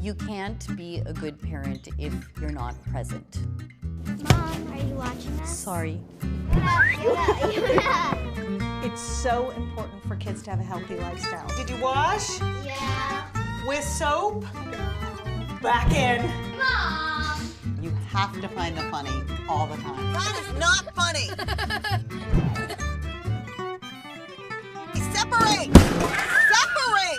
You can't be a good parent if you're not present. Mom, are you watching us? Sorry. It's so important for kids to have a healthy lifestyle. Did you wash? Yeah. With soap? Back in. Mom! You have to find the funny all the time. That is not funny. Separate! Separate!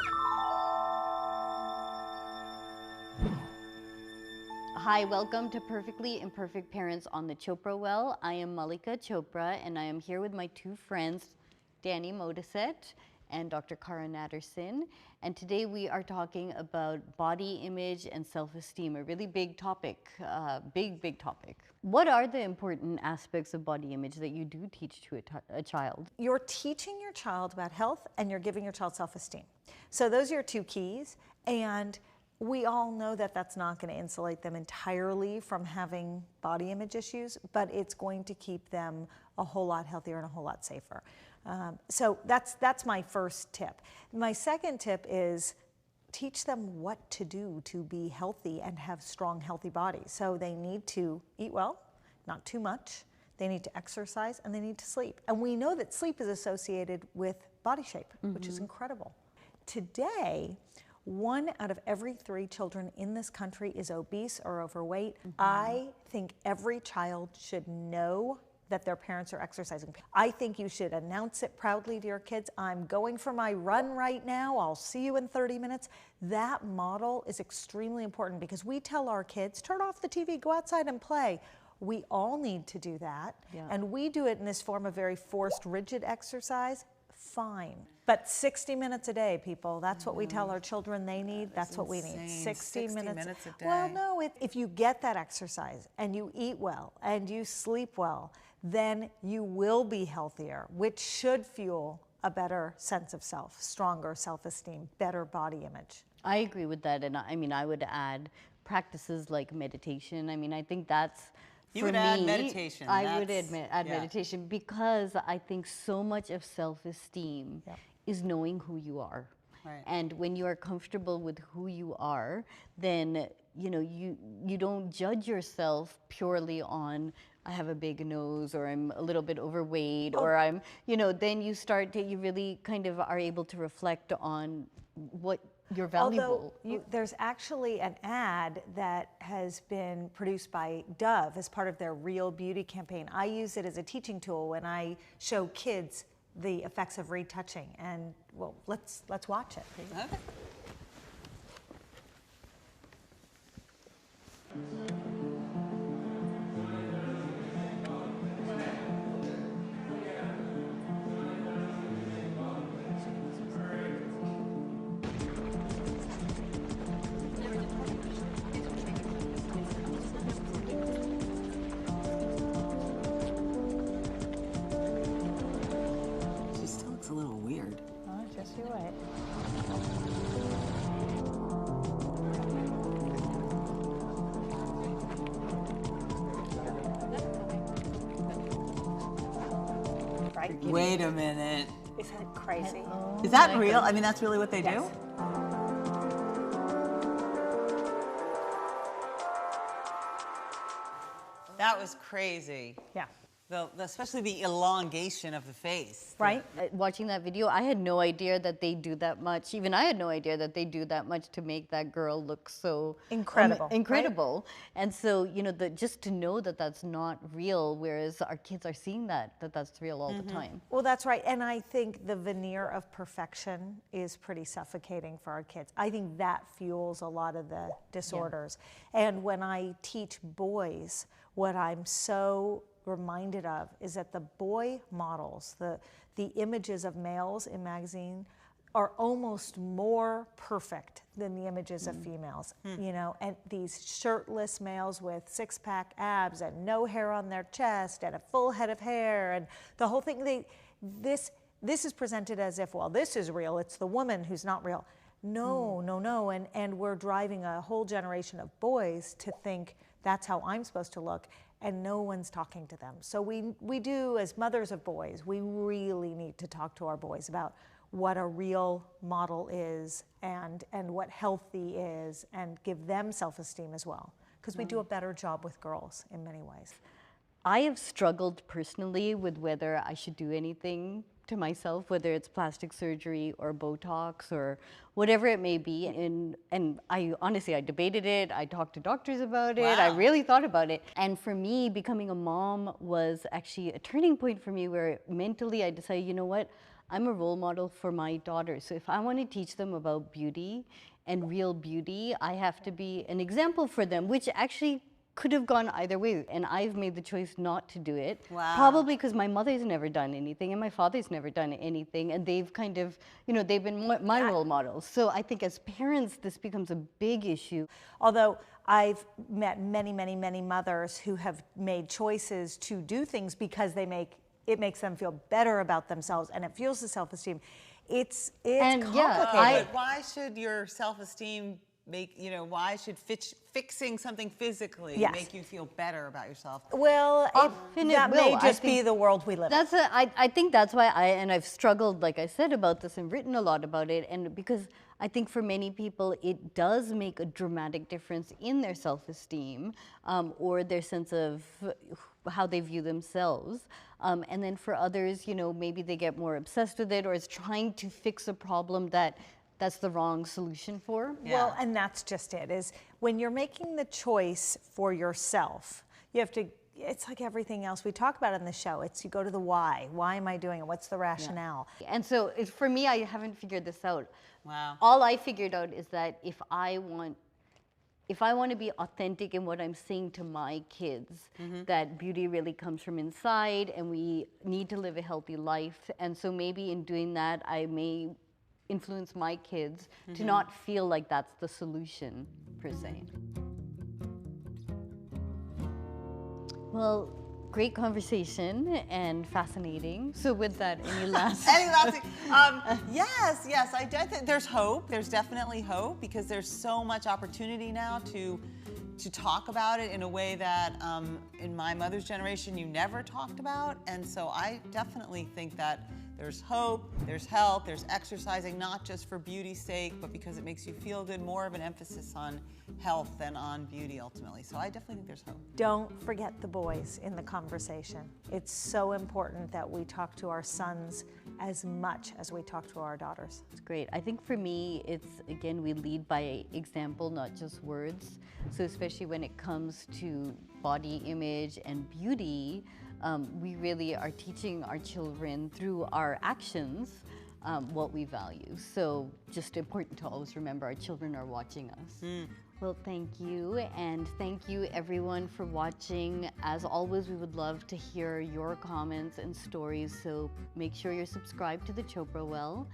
Hi, welcome to Perfectly Imperfect Parents on the Chopra Well. I am Malika Chopra, and I am here with my two friends, Danny Modisett and Dr. Cara Natterson. And today we are talking about body image and self-esteem, a really big topic, big topic. What are the important aspects of body image that you do teach to a child? You're teaching your child about health and you're giving your child self-esteem. So those are your two keys. And we all know that that's not going to insulate them entirely from having body image issues, but it's going to keep them a whole lot healthier and a whole lot safer. So that's my first tip. My second tip is teach them what to do to be healthy and have strong, healthy bodies. So they need to eat well, not too much. They need to exercise and they need to sleep. And we know that sleep is associated with body shape, which is incredible. Today, 1 out of every 3 children in this country is obese or overweight. I think every child should know that their parents are exercising. I think you should announce it proudly to your kids. I'm going for my run right now. I'll see you in 30 minutes. That model is extremely important because we tell our kids, turn off the TV, go outside and play. We all need to do that. Yeah. And we do it in this form of very forced, rigid exercise. Fine. But 60 minutes a day, people, that's what we tell our children they need. That's what we need. 60 minutes a day. Well, no, if you get that exercise and you eat well and you sleep well, then you will be healthier, which should fuel a better sense of self, stronger self-esteem, better body image. I agree with that, and I mean, I would add practices like meditation. I mean, I think that's You would add meditation. I would add meditation because I think so much of self-esteem is knowing who you are. Right. And when you are comfortable with who you are, then you don't judge yourself purely on I have a big nose or I'm a little bit overweight or I'm, then you really kind of are able to reflect on what you're valuable. Although there's actually an ad that has been produced by Dove as part of their Real Beauty campaign. I use it as a teaching tool when I show kids the effects of retouching, and well, let's watch it. Okay. She still looks a little weird. Oh, just you wait. Wait a minute. Isn't it crazy? Is that real? I mean, that's really what they do? That was crazy. Yeah. Especially the elongation of the face. Right? Watching that video, I had no idea that they do that much. Even I had no idea that they do that much to make that girl look so incredible. Incredible. Right? And so, just to know that that's not real, whereas our kids are seeing that's real all the time. Well, that's right. And I think the veneer of perfection is pretty suffocating for our kids. I think that fuels a lot of the disorders. Yeah. And when I teach boys, what I'm so reminded of is that the boy models, the images of males in magazine are almost more perfect than the images of females, and these shirtless males with six-pack abs and no hair on their chest and a full head of hair and the whole thing. This is presented as if, well, this is real, it's the woman who's not real. No, and we're driving a whole generation of boys to think that's how I'm supposed to look, and no one's talking to them. So we do, as mothers of boys, we really need to talk to our boys about what a real model is and what healthy is, and give them self-esteem as well. Because we do a better job with girls in many ways. I have struggled personally with whether I should do anything to myself, whether it's plastic surgery or Botox or whatever it may be. And I honestly, I debated it. I talked to doctors about it. I Wow. really thought about it. And for me, becoming a mom was actually a turning point for me, where mentally I decided, you know what? I'm a role model for my daughters. So if I want to teach them about beauty and real beauty, I have to be an example for them, which actually could have gone either way. And I've made the choice not to do it. Wow. Probably because my mother's never done anything and my father's never done anything. And they've kind of, you know, they've been my role models. So I think as parents, this becomes a big issue. Although I've met many, many, many mothers who have made choices to do things because it makes them feel better about themselves, and it fuels the self-esteem. It's And, yeah, complicated. But why should your self-esteem why should fixing something physically Yes. make you feel better about yourself? Well, Often it that will. may I just be think the world we live in. I think that's why I've struggled, like I said, about this and written a lot about it. And because I think for many people, it does make a dramatic difference in their self-esteem or their sense of how they view themselves. And then for others, you know, maybe they get more obsessed with it, or it's trying to fix a problem that's the wrong solution for. Well, and that's just it, is when you're making the choice for yourself, you have to, it's like everything else we talk about in the show. It's you go to the why. Why am I doing it? What's the rationale? And so for me, I haven't figured this out. Wow. All I figured out is that if I want to be authentic in what I'm saying to my kids, that beauty really comes from inside and we need to live a healthy life. And so maybe in doing that, I may influence my kids to not feel like that's the solution, per se. Well, great conversation and fascinating. So with that, any last... Yes, I think there's hope. There's definitely hope, because there's so much opportunity now to talk about it in a way that in my mother's generation you never talked about. And so I definitely think that there's hope, there's health, there's exercising, not just for beauty's sake, but because it makes you feel good, more of an emphasis on health than on beauty ultimately. So I definitely think there's hope. Don't forget the boys in the conversation. It's so important that we talk to our sons as much as we talk to our daughters. It's great. I think for me, it's, again, we lead by example, not just words. So especially when it comes to body image and beauty, we really are teaching our children through our actions what we value. So just important to always remember our children are watching us. Well, thank you, and thank you everyone for watching. As always, we would love to hear your comments and stories, so make sure you're subscribed to the Chopra Well,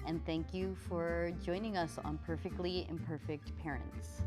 and thank you for joining us on Perfectly Imperfect Parents.